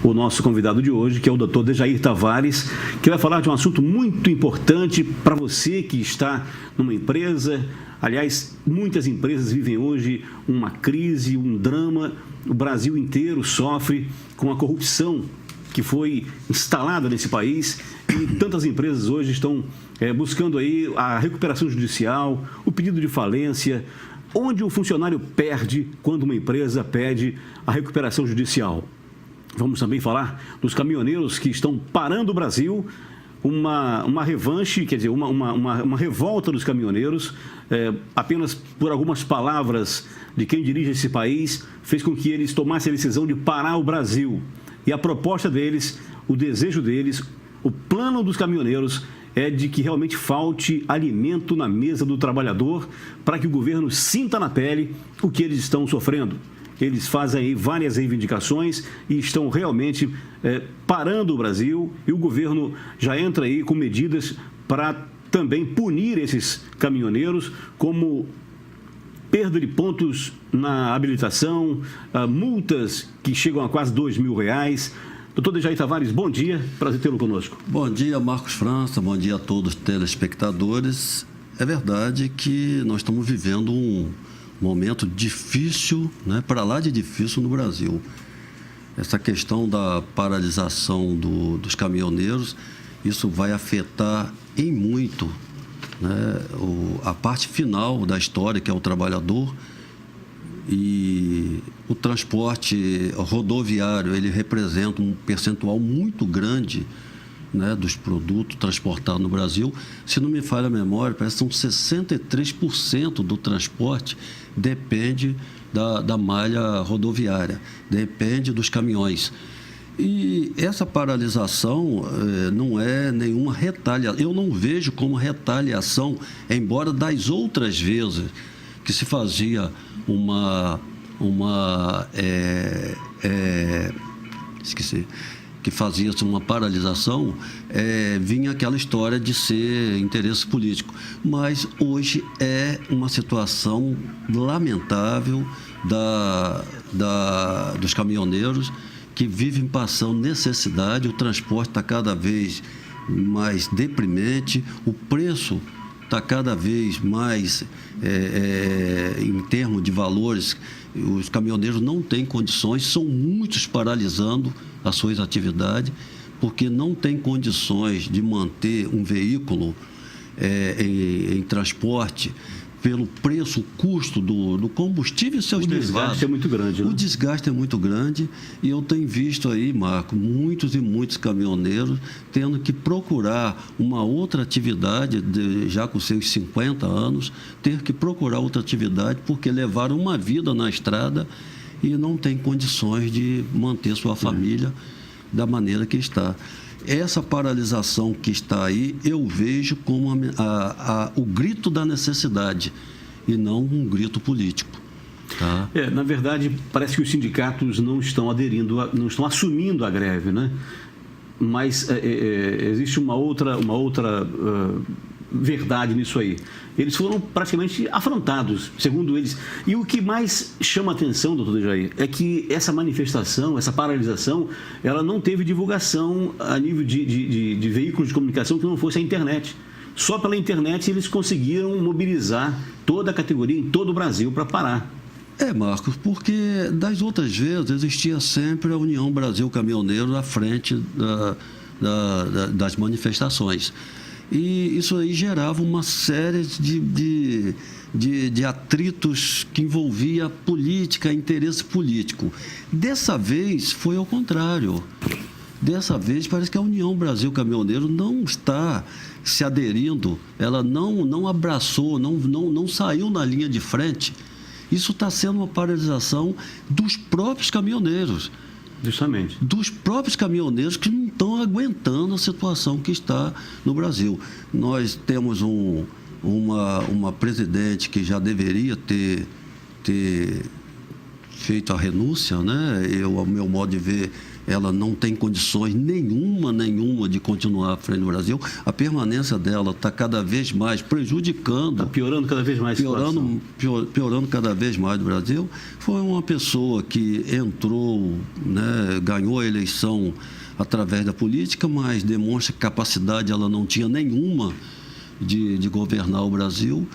o nosso convidado de hoje, que é o Dr. Dejair Tavares, que vai falar de um assunto muito importante para você que está numa empresa. Aliás, muitas empresas vivem hoje uma crise, um drama. O Brasil inteiro sofre com a corrupção que foi instalada nesse país, e tantas empresas hoje estão buscando aí a recuperação judicial, o pedido de falência, onde o funcionário perde quando uma empresa pede a recuperação judicial. Vamos também falar dos caminhoneiros que estão parando o Brasil, uma revanche, quer dizer, uma revolta dos caminhoneiros, apenas por algumas palavras de quem dirige esse país, fez com que eles tomassem a decisão de parar o Brasil. E a proposta deles, o desejo deles, o plano dos caminhoneiros é de que realmente falte alimento na mesa do trabalhador para que o governo sinta na pele o que eles estão sofrendo. Eles fazem aí várias reivindicações e estão realmente parando o Brasil, e o governo já entra aí com medidas para também punir esses caminhoneiros, como perda de pontos na habilitação, multas que chegam a quase R$2.000. Doutor Dejair Tavares, bom dia, prazer tê-lo conosco. Bom dia, Marcos França, bom dia a todos os telespectadores. É verdade que nós estamos vivendo um momento difícil, né, para lá de difícil no Brasil. Essa questão da paralisação dos caminhoneiros, isso vai afetar em muito, né, a parte final da história, que é o trabalhador. E o transporte rodoviário, ele representa um percentual muito grande, né, dos produtos transportados no Brasil. Se não me falha a memória, parece que são 63% do transporte depende da malha rodoviária, depende dos caminhões. E essa paralisação não é nenhuma retaliação. Eu não vejo como retaliação, embora das outras vezes que se fazia que fazia-se uma paralisação, vinha aquela história de ser interesse político. Mas hoje é uma situação lamentável dos caminhoneiros que vivem passando necessidade. O transporte está cada vez mais deprimente, o preço está cada vez mais, em termos de valores, os caminhoneiros não têm condições, são muitos paralisando as suas atividades, porque não têm condições de manter um veículo em transporte pelo preço, o custo do combustível e seus derivados. O desgaste é muito grande, né? O desgaste é muito grande, e eu tenho visto aí, Marco, muitos e muitos caminhoneiros tendo que procurar uma outra atividade, já com seus 50 anos, ter que procurar outra atividade porque levaram uma vida na estrada e não tem condições de manter sua família da maneira que está. Essa paralisação que está aí, eu vejo como o grito da necessidade e não um grito político. Tá? Na verdade, parece que os sindicatos não estão aderindo, não estão assumindo a greve, né? Mas existe uma outra verdade nisso aí. Eles foram praticamente afrontados, segundo eles. E o que mais chama a atenção, doutor Dejair, é que essa manifestação, essa paralisação, ela não teve divulgação a nível de veículos de comunicação que não fosse a internet. Só pela internet eles conseguiram mobilizar toda a categoria em todo o Brasil para parar. Marcos, porque das outras vezes existia sempre a União Brasil Caminhoneiro à frente das manifestações. E isso aí gerava uma série de atritos que envolvia política, interesse político. Dessa vez foi ao contrário. Dessa vez parece que a União Brasil Caminhoneiro não está se aderindo, ela não abraçou, não saiu na linha de frente. Isso está sendo uma paralisação dos próprios caminhoneiros. Justamente. Dos próprios caminhoneiros que não estão aguentando a situação que está no Brasil. Nós temos uma presidente que já deveria ter feito a renúncia, né? Eu, ao meu modo de ver, ela não tem condições nenhuma de continuar à frente do Brasil. A permanência dela está cada vez mais prejudicando. Está piorando cada vez mais a situação. Piorando cada vez mais do Brasil. Foi uma pessoa que entrou, né, ganhou a eleição através da política, mas demonstra que capacidade ela não tinha nenhuma de governar o Brasil.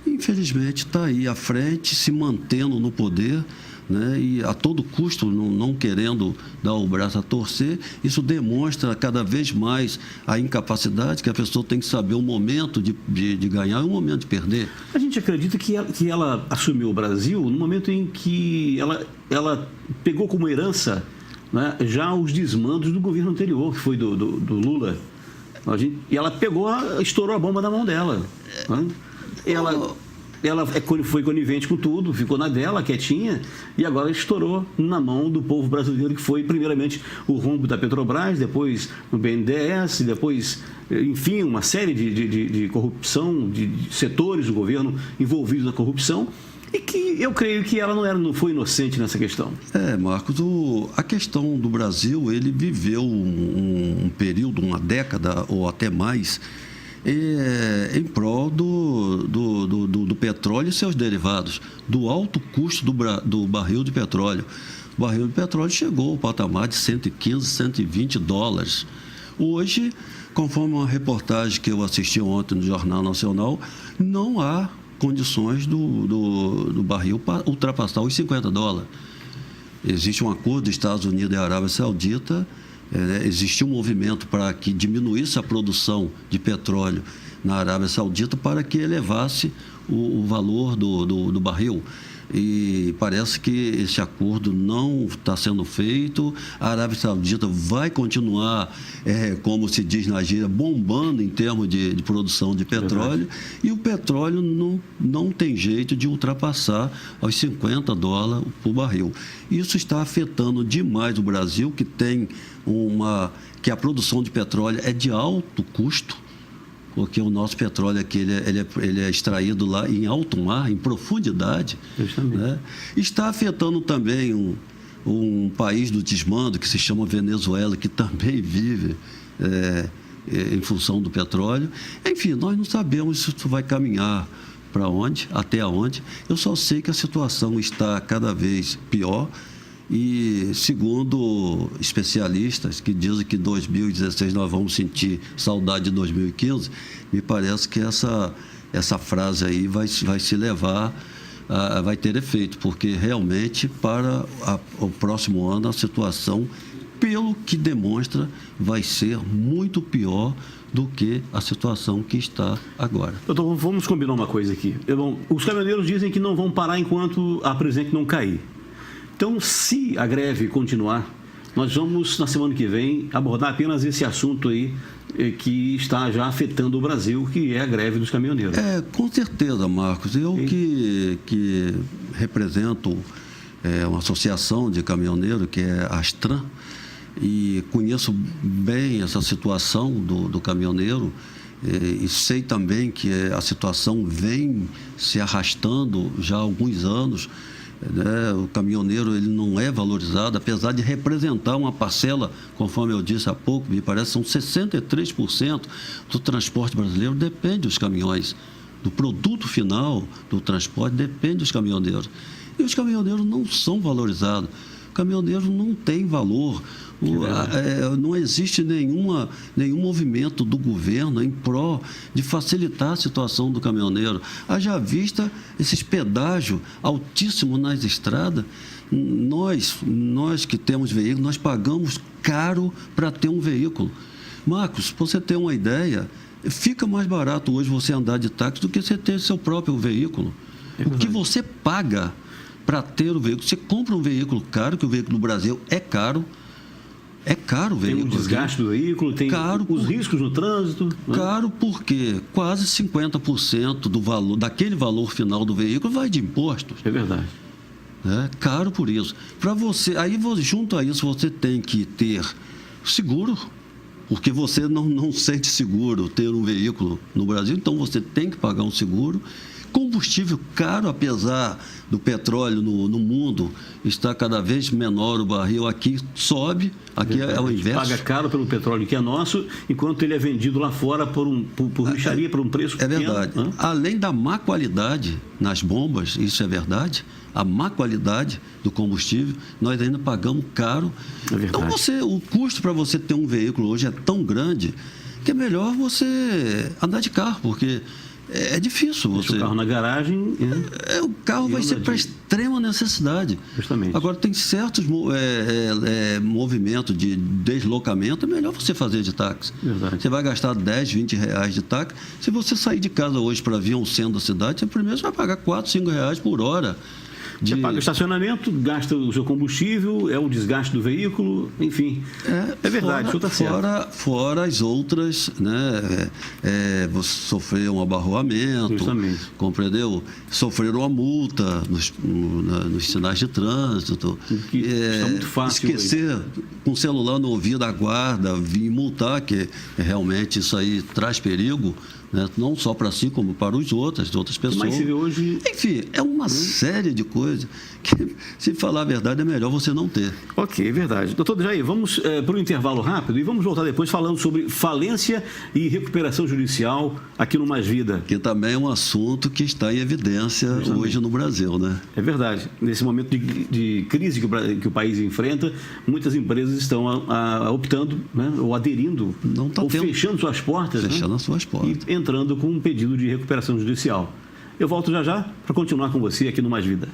Infelizmente está aí à frente, se mantendo no poder, né, e a todo custo não querendo dar o braço a torcer. Isso demonstra cada vez mais a incapacidade, que a pessoa tem que saber o momento de ganhar e o momento de perder. A gente acredita que ela assumiu o Brasil no momento em que ela pegou como herança, né, já os desmandos do governo anterior, que foi do Lula. E ela estourou a bomba na mão dela. Né? Ela foi conivente com tudo, ficou na dela, quietinha, e agora estourou na mão do povo brasileiro, que foi, primeiramente, o rombo da Petrobras, depois o BNDES, depois, enfim, uma série de corrupção, de setores do governo envolvidos na corrupção, e que eu creio que ela não foi inocente nessa questão. Marcos, a questão do Brasil, ele viveu um período, uma década ou até mais, em prol do petróleo e seus derivados, do alto custo do barril de petróleo. O barril de petróleo chegou ao patamar de 115, 120 dólares. Hoje, conforme uma reportagem que eu assisti ontem no Jornal Nacional, não há condições do barril ultrapassar os 50 dólares. Existe um acordo dos Estados Unidos e Arábia Saudita. Existia um movimento para que diminuísse a produção de petróleo na Arábia Saudita para que elevasse o valor do barril. E parece que esse acordo não está sendo feito. A Arábia Saudita vai continuar, como se diz na gíria, bombando em termos de produção de petróleo. E o petróleo não tem jeito de ultrapassar aos 50 dólares por barril. Isso está afetando demais o Brasil, que a produção de petróleo é de alto custo, porque o nosso petróleo aqui ele é extraído lá em alto mar, em profundidade. Né? Está afetando também um país do desmando que se chama Venezuela, que também vive em função do petróleo. Enfim, nós não sabemos se isso vai caminhar para onde, até onde. Eu só sei que a situação está cada vez pior. E, segundo especialistas que dizem que em 2016 nós vamos sentir saudade de 2015, me parece que essa frase aí vai se levar, vai ter efeito, porque realmente para o próximo ano a situação, pelo que demonstra, vai ser muito pior do que a situação que está agora. Doutor, vamos combinar uma coisa aqui. Os caminhoneiros dizem que não vão parar enquanto a presidente não cair. Então, se a greve continuar, nós vamos, na semana que vem, abordar apenas esse assunto aí que está já afetando o Brasil, que é a greve dos caminhoneiros. Com certeza, Marcos. Eu que represento uma associação de caminhoneiros, que é a Astran, e conheço bem essa situação do caminhoneiro, e sei também que a situação vem se arrastando já há alguns anos. O caminhoneiro ele não é valorizado, apesar de representar uma parcela, conforme eu disse há pouco, me parece são 63% do transporte brasileiro depende dos caminhões. Do produto final do transporte depende dos caminhoneiros. E os caminhoneiros não são valorizados. O caminhoneiro não tem valor. Não existe nenhum movimento do governo em prol de facilitar a situação do caminhoneiro. Haja vista esses pedágios altíssimos nas estradas. Nós que temos veículo, nós pagamos caro para ter um veículo. Marcos, para você ter uma ideia, fica mais barato hoje você andar de táxi do que você ter seu próprio veículo. O que você paga para ter o veículo, você compra um veículo caro, que o veículo no Brasil é caro. É caro o veículo. Tem o desgaste do veículo, tem os riscos no trânsito. Caro porque quase 50% do valor, daquele valor final do veículo vai de impostos. É verdade. Caro por isso. Para você, aí junto a isso você tem que ter seguro, porque você não sente seguro ter um veículo no Brasil, então você tem que pagar um seguro. combustível caro, apesar do petróleo no mundo estar cada vez menor o barril, aqui sobe, aqui é o inverso. Paga caro pelo petróleo que é nosso, enquanto ele é vendido lá fora por mixaria, por um preço pequeno. É verdade. Além da má qualidade nas bombas, isso é verdade, a má qualidade do combustível, nós ainda pagamos caro. É verdade. Então, o custo para você ter um veículo hoje é tão grande que é melhor você andar de carro, porque é difícil você... Deixa o carro na garagem... O carro vai ser para extrema necessidade. Justamente. Agora, tem certos movimentos de deslocamento, é melhor você fazer de táxi. Verdade. Você vai gastar 10, 20 reais de táxi. Se você sair de casa hoje para vir ao centro da cidade, você primeiro vai pagar 4, 5 reais por hora. Você paga o estacionamento, gasta o seu combustível, é o desgaste do veículo, enfim. É verdade, isso está certo. Fora as outras, né? Você sofreu um abarroamento, compreendeu? Sofreram uma multa nos sinais de trânsito. Está muito fácil. Esquecer com o celular no ouvido da guarda, vir multar, que realmente isso aí traz perigo. Né? Não só para si, como para as outras pessoas. Mas se vê hoje... Enfim, é uma série de coisas que, se falar a verdade, é melhor você não ter. Ok, verdade. Doutor Jair, vamos para um intervalo rápido e vamos voltar depois falando sobre falência e recuperação judicial aqui no Mais Vida. Que também é um assunto que está em evidência hoje no Brasil, né? É verdade. Nesse momento de crise que o país enfrenta, muitas empresas estão optando, né, ou aderindo, fechando suas portas. Fechando as suas portas. E entrando com um pedido de recuperação judicial. Eu volto já para continuar com você aqui no Mais Vida.